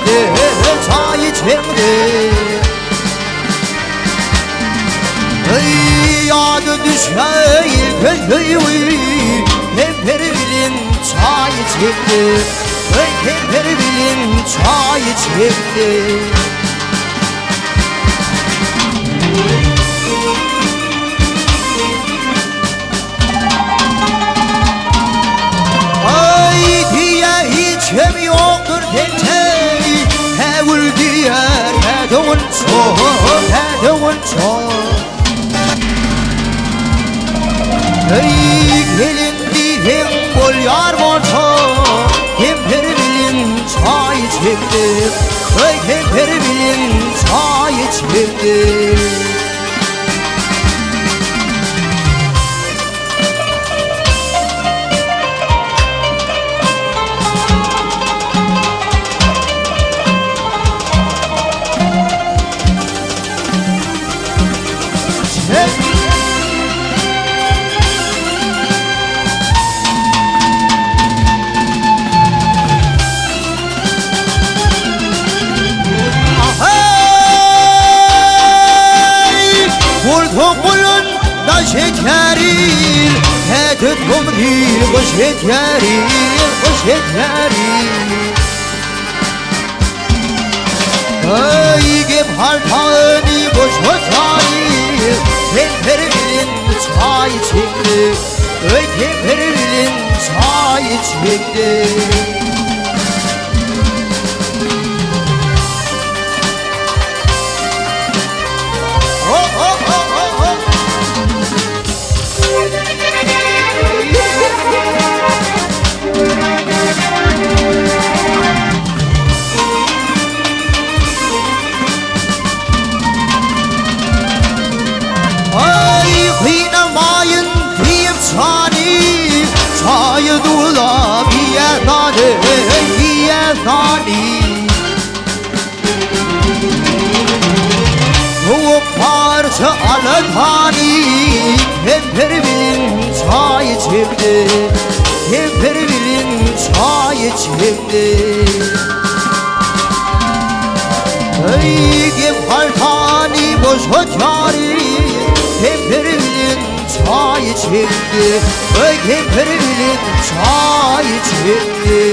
çekti, çayı çekti. Yadı düşer köy Kemperi bilin çayı çekti, kemperi bilin çayı çekti. Ay diye içim yoktur tenceri, hevul diye hedun çok, hedun çok. Ey gelin diyen bol yar boça, kemperi bilin çayı çekti, kemperi bilin çayı çekti. Kulun da şekerin, hedit kumri bu şekerin, bu şekerin. Ay gep haltani bu şekerin, kemperi bilin çayı çekti, kemperi bilin çayı çekti. Çayı dula biye nane, biye nane. Bu parça alatani, kemperi bilin çayı çekti, kemperi bilin çayı çekti. Ey gep haltani boş hocari, kemperi bilin çayı çekti, kemperi bilin çayı çekti.